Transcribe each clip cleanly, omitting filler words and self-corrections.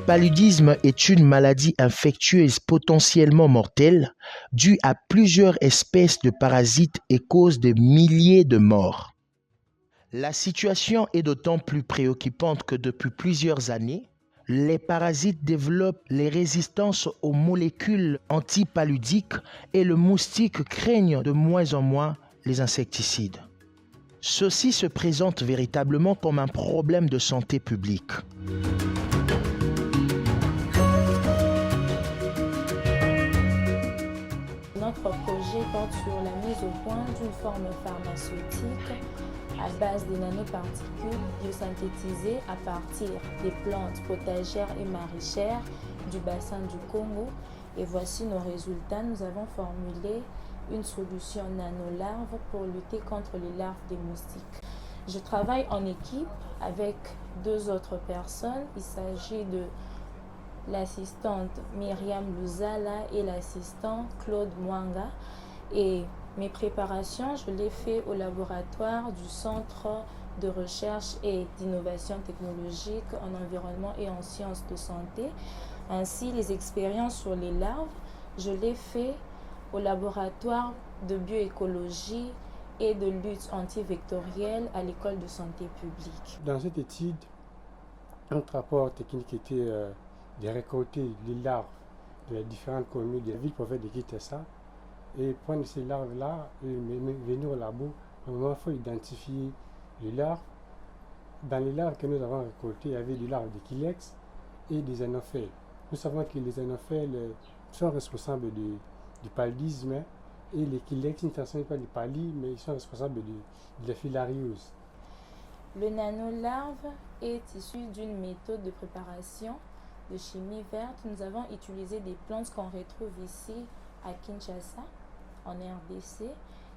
L'antipaludisme est une maladie infectieuse potentiellement mortelle due à plusieurs espèces de parasites et cause de milliers de morts. La situation est d'autant plus préoccupante que depuis plusieurs années, les parasites développent les résistances aux molécules antipaludiques et le moustique craignent de moins en moins les insecticides. Ceci se présente véritablement comme un problème de santé publique. Notre projet porte sur la mise au point d'une forme pharmaceutique à base de nanoparticules biosynthétisées à partir des plantes potagères et maraîchères du bassin du Congo. Et voici nos résultats. Nous avons formulé une solution nanolarve pour lutter contre les larves des moustiques. Je travaille en équipe avec 2 autres personnes. Il s'agit de l'assistante Myriam Luzala et l'assistant Claude Mwanga. Et mes préparations, je les fais au laboratoire du Centre de recherche et d'innovation technologique en environnement et en sciences de santé. Ainsi, les expériences sur les larves, je les fais au laboratoire de bioécologie et de lutte antivectorielle à l'école de santé publique. Dans cette étude, notre rapport technique était de récolter les larves de les différentes communes de la ville province de Kinshasa et prendre ces larves-là et venir au labo. Normalement, il faut identifier les larves. Dans les larves que nous avons récoltées, il y avait des larves de Kilex et des anophèles. Nous savons que les anophèles sont responsables du paludisme et les Kilex ne transmettent pas du palud, mais ils sont responsables de la filariose. Le nanolarve est issu d'une méthode de préparation de chimie verte. Nous avons utilisé des plantes qu'on retrouve ici à Kinshasa, en RDC,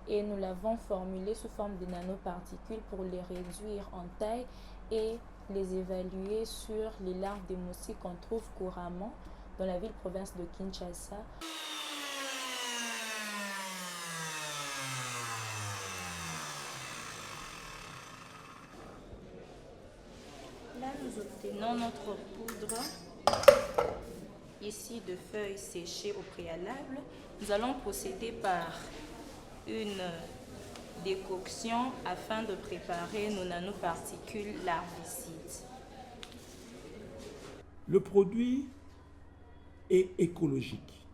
et nous l'avons formulé sous forme de nanoparticules pour les réduire en taille et les évaluer sur les larves des moustiques qu'on trouve couramment dans la ville-province de Kinshasa. Là, nous obtenons notre poudre ici de feuilles séchées au préalable. Nous allons procéder par une décoction afin de préparer nos nanoparticules larvicides. Le produit est écologique.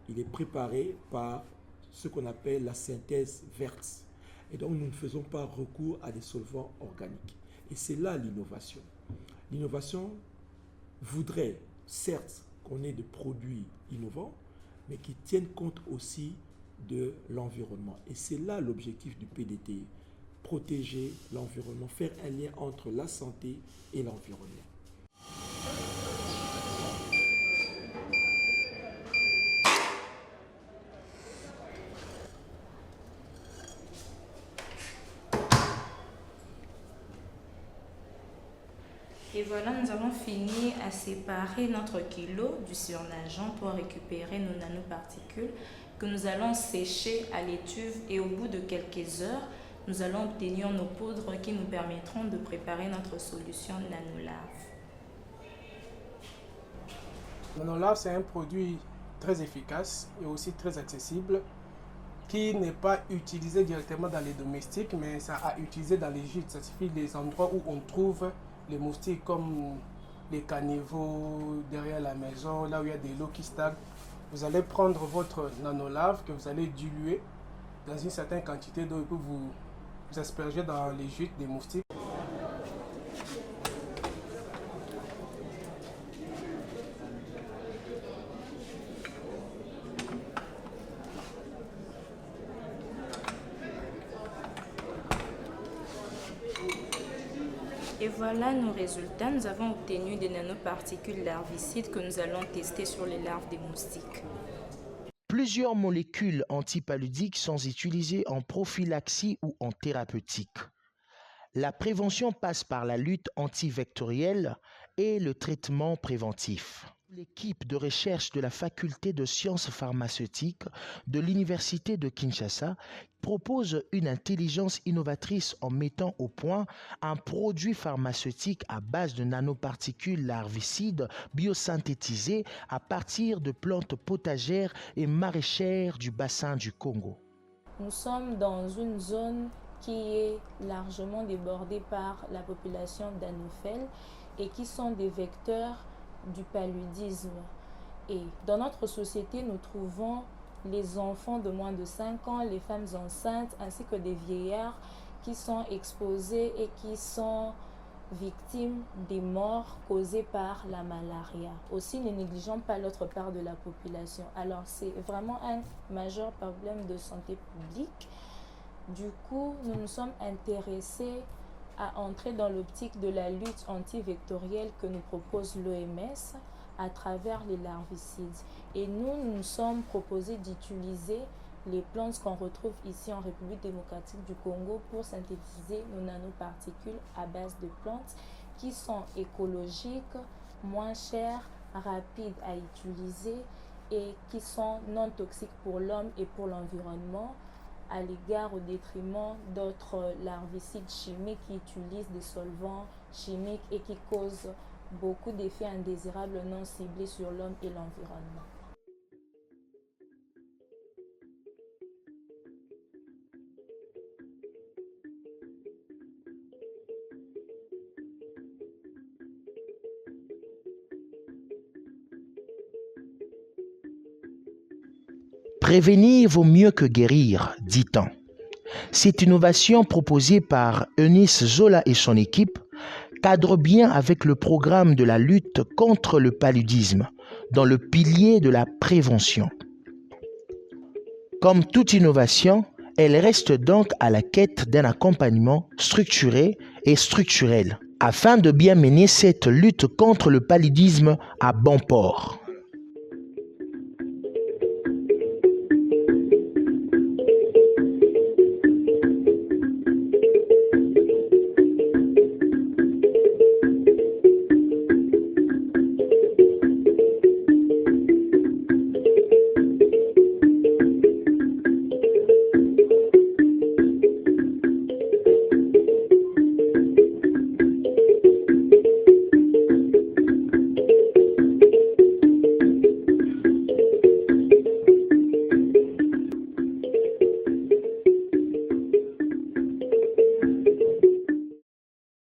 Il est préparé par ce qu'on appelle la synthèse verte. Et donc, nous ne faisons pas recours à des solvants organiques. Et c'est là l'innovation. L'innovation voudrait, certes, qu'on ait des produits innovants, mais qui tiennent compte aussi de l'environnement. Et c'est là l'objectif du PDT, protéger l'environnement, faire un lien entre la santé et l'environnement. Et voilà, nous avons fini à séparer notre kilo du surnageant pour récupérer nos nanoparticules que nous allons sécher à l'étuve et au bout de quelques heures, nous allons obtenir nos poudres qui nous permettront de préparer notre solution nanolarve. Nanolarve, c'est un produit très efficace et aussi très accessible qui n'est pas utilisé directement dans les domestiques, mais ça a utilisé dans les gîtes. Ça suffit des endroits où on trouve les moustiques comme les caniveaux derrière la maison, là où il y a des lots qui stagnent. Vous allez prendre votre nanolarve que vous allez diluer dans une certaine quantité d'eau et puis vous asperger dans les gîtes des moustiques. Et voilà nos résultats. Nous avons obtenu des nanoparticules larvicides que nous allons tester sur les larves des moustiques. Plusieurs molécules antipaludiques sont utilisées en prophylaxie ou en thérapeutique. La prévention passe par la lutte antivectorielle et le traitement préventif. L'équipe de recherche de la faculté de sciences pharmaceutiques de l'Université de Kinshasa propose une intelligence innovatrice en mettant au point un produit pharmaceutique à base de nanoparticules larvicides biosynthétisées à partir de plantes potagères et maraîchères du bassin du Congo. Nous sommes dans une zone qui est largement débordée par la population d'anopheles et qui sont des vecteurs du paludisme. Et dans notre société, nous trouvons les enfants de moins de 5 ans, les femmes enceintes, ainsi que des vieillards qui sont exposés et qui sont victimes des morts causées par la malaria. Aussi, ne négligeons pas l'autre part de la population. Alors, c'est vraiment un majeur problème de santé publique. Du coup, nous nous sommes intéressés à entrer dans l'optique de la lutte antivectorielle que nous propose l'OMS à travers les larvicides. Et nous sommes proposés d'utiliser les plantes qu'on retrouve ici en République démocratique du Congo pour synthétiser nos nanoparticules à base de plantes qui sont écologiques, moins chères, rapides à utiliser et qui sont non toxiques pour l'homme et pour l'environnement, à l'égard au détriment d'autres larvicides chimiques qui utilisent des solvants chimiques et qui causent beaucoup d'effets indésirables non ciblés sur l'homme et l'environnement. Prévenir vaut mieux que guérir, dit-on. Cette innovation proposée par Eunice Zola et son équipe cadre bien avec le programme de la lutte contre le paludisme, dans le pilier de la prévention. Comme toute innovation, elle reste donc à la quête d'un accompagnement structuré et structurel, afin de bien mener cette lutte contre le paludisme à bon port.